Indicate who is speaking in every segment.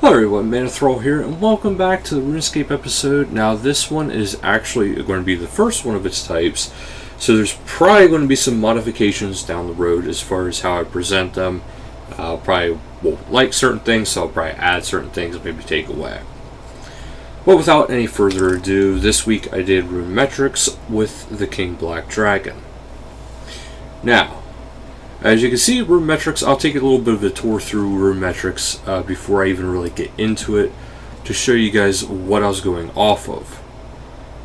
Speaker 1: Hello everyone, Manathrall here, and welcome back to the RuneScape episode. Now this one is actually going to be the first one of its types, so there's probably going to be some modifications down the road as far as how I present them. I'll probably won't like certain things, so I'll probably add certain things and maybe take away. But without any further ado, this week I did RuneMetrics with the King Black Dragon. Now, as you can see, RuneMetrics, I'll take a little bit of a tour through RuneMetrics before I even really get into it to show you guys what I was going off of.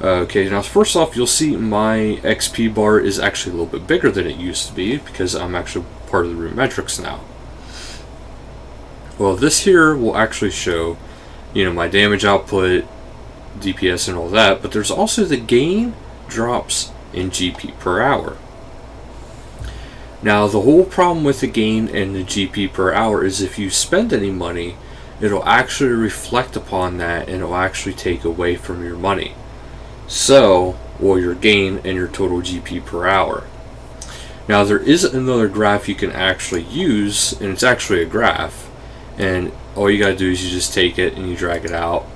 Speaker 1: Okay, now first off, you'll see my XP bar is actually a little bit bigger than it used to be because I'm actually part of the RuneMetrics now. Well, this here will actually show, my damage output, DPS and all that, but there's also the gain drops in GP per hour. Now, the whole problem with the gain and the GP per hour is if you spend any money, it'll actually reflect upon that and it'll actually take away from your money. So, well, your gain and your total GP per hour. Now, there is another graph you can actually use, and it's actually a graph, and all you gotta do is you just take it and you drag it out,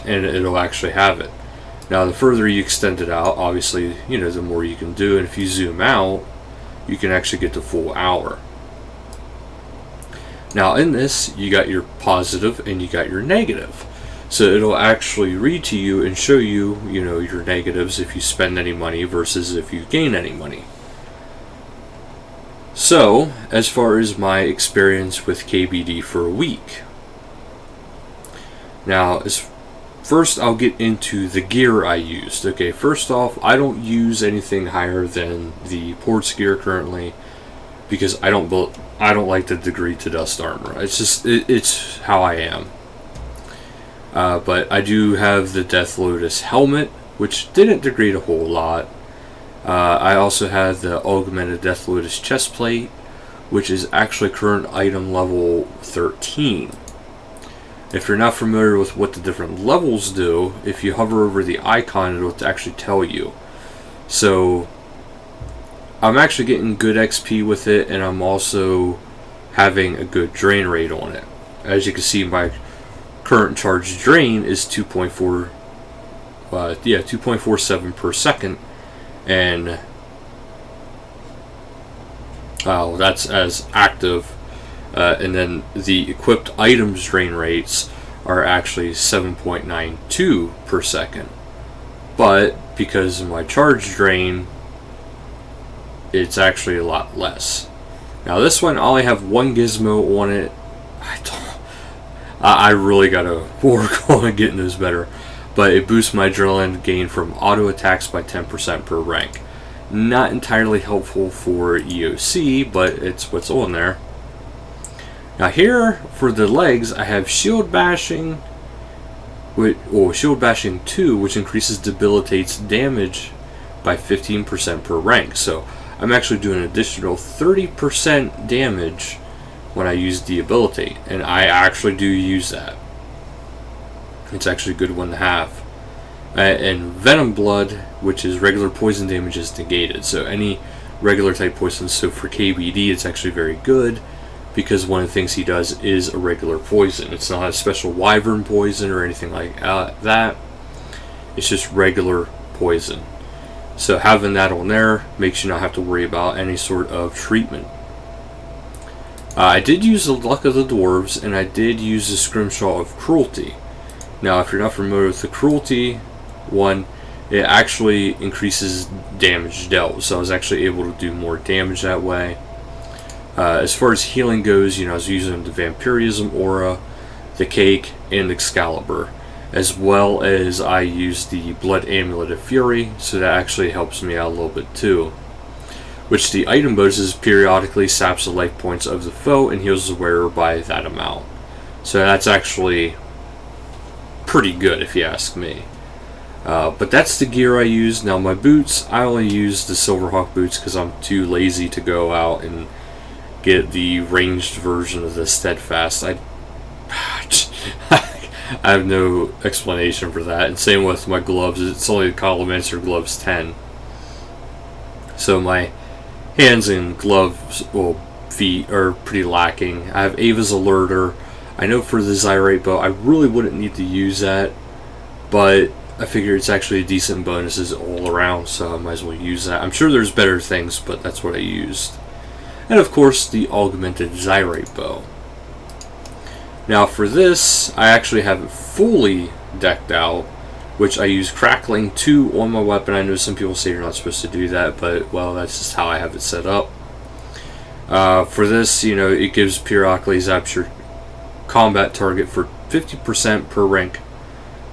Speaker 1: and it'll actually have it. Now, the further you extend it out, obviously, the more you can do, and if you zoom out, you can actually get the full hour. Now in this, you got your positive and you got your negative. So it'll actually read to you and show you, your negatives if you spend any money versus if you gain any money. So, as far as my experience with KBD for a week. Now, first, I'll get into the gear I used. Okay, first off, I don't use anything higher than the ports gear currently because I don't like the degree to dust armor. It's how I am. But I do have the Death Lotus helmet, which didn't degrade a whole lot. I also have the augmented Death Lotus chestplate, which is actually current item level 13. If you're not familiar with what the different levels do, if you hover over the icon, it'll actually tell you. So, I'm actually getting good XP with it, and I'm also having a good drain rate on it. As you can see, my current charge drain is 2.47 per second, and that's as active. And then the equipped items drain rates are actually 7.92 per second. But because of my charge drain, it's actually a lot less. Now this one, I only have one gizmo on it. I really gotta work on getting those better. But it boosts my adrenaline gain from auto attacks by 10% per rank. Not entirely helpful for EOC, but it's what's on there. Now here, for the legs, I have Shield Bashing, Shield Bashing 2, which increases debilitates damage by 15% per rank. So I'm actually doing an additional 30% damage when I use Debilitate, and I actually do use that. It's actually a good one to have. And Venom Blood, which is regular poison damage, is negated. So any regular type poison, so for KBD, it's actually very good, because one of the things he does is a regular poison. It's not a special wyvern poison or anything like that. It's just regular poison. So having that on there makes you not have to worry about any sort of treatment. I did use the Luck of the Dwarves, and I did use the Scrimshaw of Cruelty. Now, if you're not familiar with the Cruelty one, it actually increases damage dealt. So I was actually able to do more damage that way. As far as healing goes, I was using the Vampirism Aura, the Cake, and Excalibur, as well as I used the Blood Amulet of Fury, so that actually helps me out a little bit too. Which the item bonuses periodically saps the life points of the foe and heals the wearer by that amount. So that's actually pretty good if you ask me. But that's the gear I use. Now my boots, I only use the Silverhawk boots because I'm too lazy to go out and get the ranged version of the Steadfast. I have no explanation for that. And same with my gloves. It's only the Collimancer Gloves 10. So my hands and gloves, feet are pretty lacking. I have Ava's Alerter. I know for the Zyrate bow, I really wouldn't need to use that, but I figure it's actually decent bonuses all around, so I might as well use that. I'm sure there's better things, but that's what I used. And of course, the augmented Zyrate bow. Now for this, I actually have it fully decked out, which I use Crackling 2 on my weapon. I know some people say you're not supposed to do that, but well, that's just how I have it set up. For this, you know, it gives periodically zaps your combat target for 50% per rank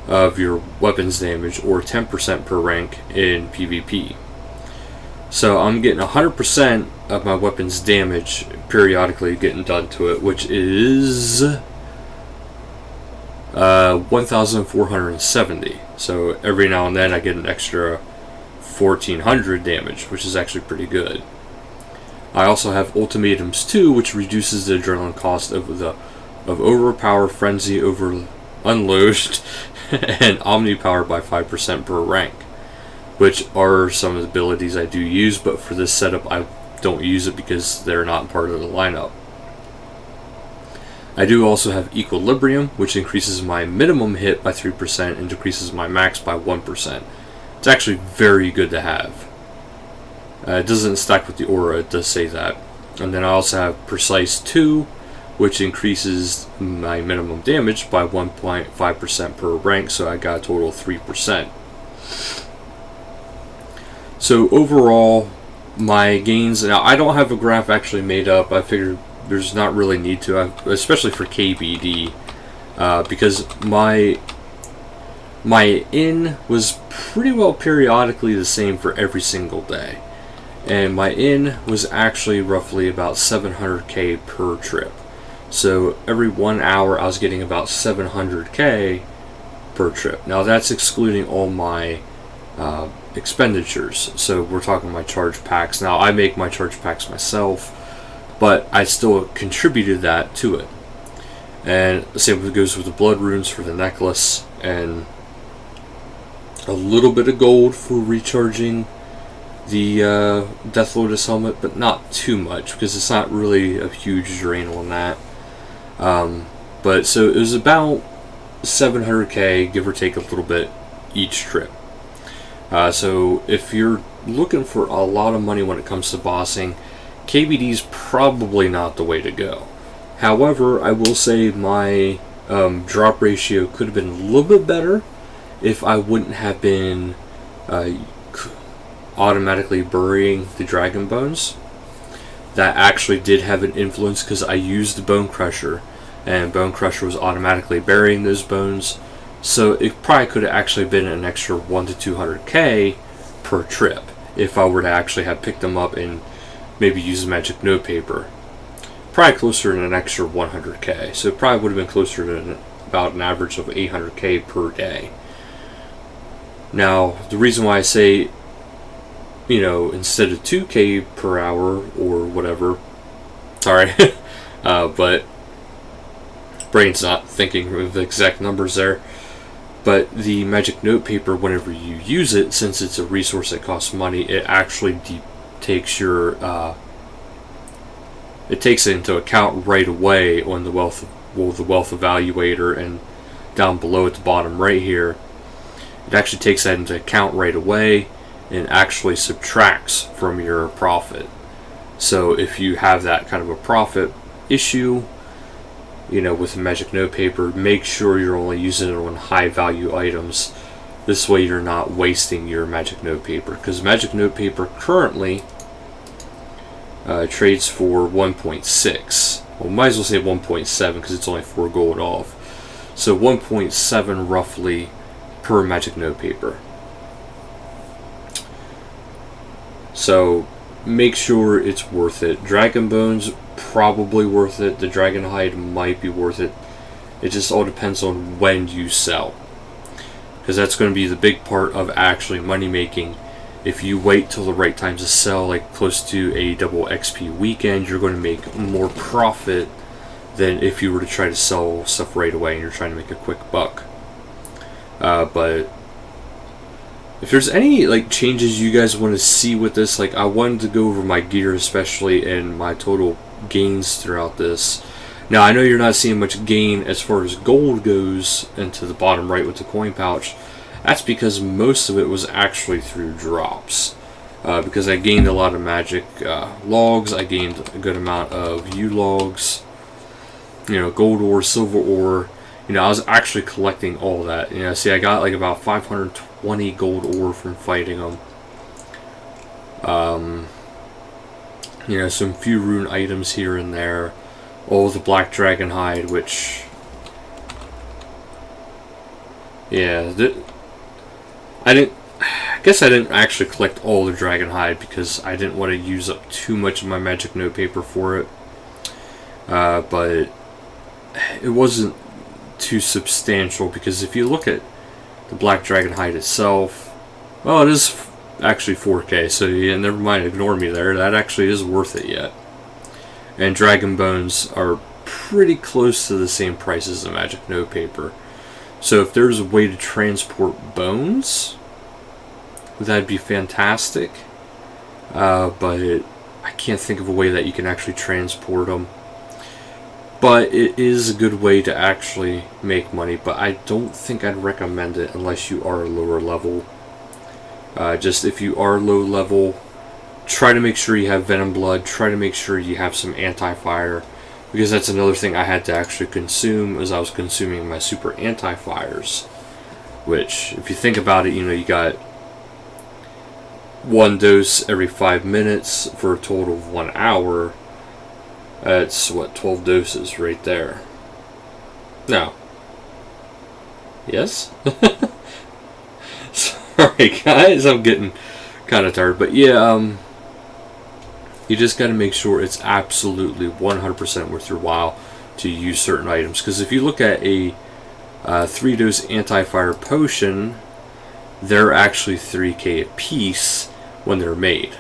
Speaker 1: of your weapons damage, or 10% per rank in PvP. So I'm getting 100% of my weapons damage periodically getting done to it, which is 1,470. So every now and then I get an extra 1,400 damage, which is actually pretty good. I also have Ultimatums 2, which reduces the adrenaline cost of Overpower, Frenzy, Unload, and Omnipower by 5% per rank, which are some of the abilities I do use, but for this setup I don't use it because they're not part of the lineup. I do also have Equilibrium, which increases my minimum hit by 3% and decreases my max by 1%. It's actually very good to have. It doesn't stack with the aura, it does say that. And then I also have Precise 2, which increases my minimum damage by 1.5% per rank, so I got a total of 3%. So overall, my gains, now I don't have a graph actually made up. I figured there's not really need to, especially for KBD, because my in was pretty well periodically the same for every single day. And my in was actually roughly about 700k per trip. So every 1 hour I was getting about 700k per trip. Now that's excluding all my expenditures. So we're talking my charge packs. Now I make my charge packs myself, but I still contributed that to it. And the same goes with the blood runes for the necklace, and a little bit of gold for recharging the Death Lotus helmet, but not too much because it's not really a huge drain on that. But so it was about 700k, give or take a little bit, each trip. So if you're looking for a lot of money when it comes to bossing, KBD's probably not the way to go. However, I will say my drop ratio could have been a little bit better if I wouldn't have been automatically burying the dragon bones. That actually did have an influence because I used the Bone Crusher, and Bone Crusher was automatically burying those bones. So it probably could have actually been an extra 1 to 200k per trip if I were to actually have picked them up and maybe use magic notepaper. Probably closer to an extra 100k. So it probably would have been closer to about an average of 800k per day. Now, the reason why I say, you know, instead of 2k per hour or whatever, sorry, but brain's not thinking of the exact numbers there. But the magic notepaper, whenever you use it, since it's a resource that costs money, it actually takes your it takes it into account right away on the wealth evaluator, and down below at the bottom right here, it actually takes that into account right away and actually subtracts from your profit. So if you have that kind of a profit issue, you know, with the magic notepaper, make sure you're only using it on high value items. This way you're not wasting your magic notepaper, because magic notepaper currently trades for 1.6. Well, might as well say 1.7 because it's only 4 gold off. So 1.7 roughly per magic notepaper. So make sure it's worth it. Dragon bones, probably worth it. The dragon hide might be worth it. It just all depends on when you sell, because that's going to be the big part of actually money making. If you wait till the right time to sell, like close to a double XP weekend, you're going to make more profit than if you were to try to sell stuff right away and you're trying to make a quick buck. But if there's any like changes you guys want to see with this, like I wanted to go over my gear especially and my total gains throughout this. Now, I know you're not seeing much gain as far as gold goes into the bottom right with the coin pouch. That's because most of it was actually through drops. Because I gained a lot of magic logs, I gained a good amount of U logs, you know, gold ore, silver ore. You know, I was actually collecting all that. You know, see, I got like about 520 gold ore from fighting them. You know, some few rune items here and there. All the black dragon hide, which, yeah, I guess I didn't actually collect all the dragon hide because I didn't want to use up too much of my magic notepaper for it. But it wasn't too substantial, because if you look at the black dragon hide itself, well, it is actually 4K, so yeah, never mind, ignore me there. That actually is worth it yet. And dragon bones are pretty close to the same price as the magic notepaper. So if there's a way to transport bones, that'd be fantastic. But I can't think of a way that you can actually transport them. But it is a good way to actually make money, but I don't think I'd recommend it unless you are lower level. Just if you are low level, try to make sure you have venom blood, try to make sure you have some anti-fire, because that's another thing I had to actually consume as I was consuming my super anti-fires. Which, if you think about it, you know, you got one dose every 5 minutes for a total of 1 hour. That's, what, 12 doses right there. No. Yes? Sorry, guys, I'm getting kind of tired. But yeah, you just got to make sure it's absolutely 100% worth your while to use certain items. Because if you look at a 3-dose anti-fire potion, they're actually 3K a piece when they're made.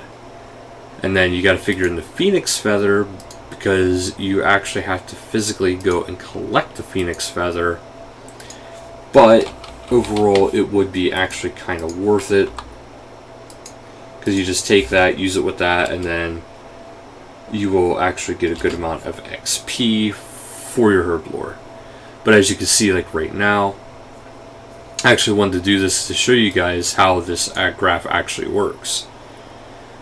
Speaker 1: And then you got to figure in the phoenix feather, because you actually have to physically go and collect the phoenix feather. But overall, it would be actually kind of worth it, because you just take that, use it with that, and then you will actually get a good amount of XP for your herb lore. But as you can see, like right now, I actually wanted to do this to show you guys how this graph actually works.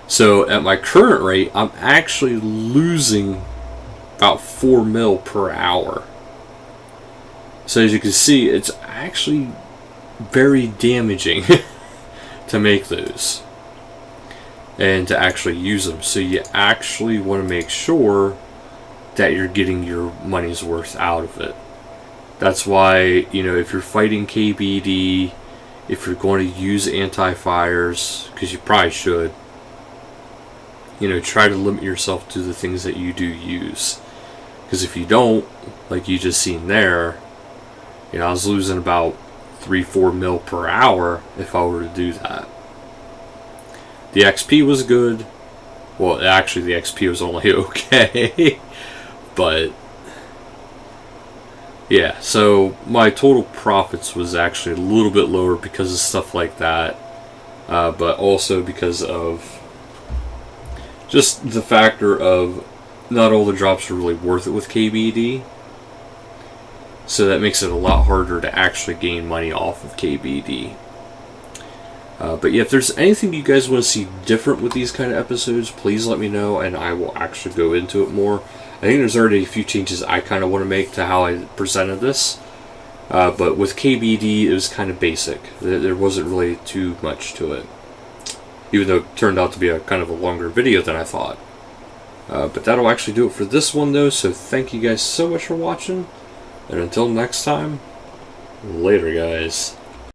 Speaker 1: So at my current rate, I'm actually losing about 4 mil per hour. So as you can see, it's actually very damaging to make those and to actually use them. So you actually want to make sure that you're getting your money's worth out of it. That's why, you know, if you're fighting KBD, if you're going to use anti-fires, because you probably should, you know, try to limit yourself to the things that you do use. Because if you don't, like you just seen there, you know, I was losing about 3-4 mil per hour if I were to do that. The XP was good. Well, actually, the XP was only okay. But yeah, so my total profits was actually a little bit lower because of stuff like that. But also because of just the factor of not all the drops are really worth it with KBD. So that makes it a lot harder to actually gain money off of KBD. But yeah, if there's anything you guys want to see different with these kind of episodes, please let me know and I will actually go into it more. I think there's already a few changes I kind of want to make to how I presented this. But with KBD, it was kind of basic. There wasn't really too much to it. Even though it turned out to be a kind of a longer video than I thought. But that'll actually do it for this one though, so thank you guys so much for watching. And until next time, later guys.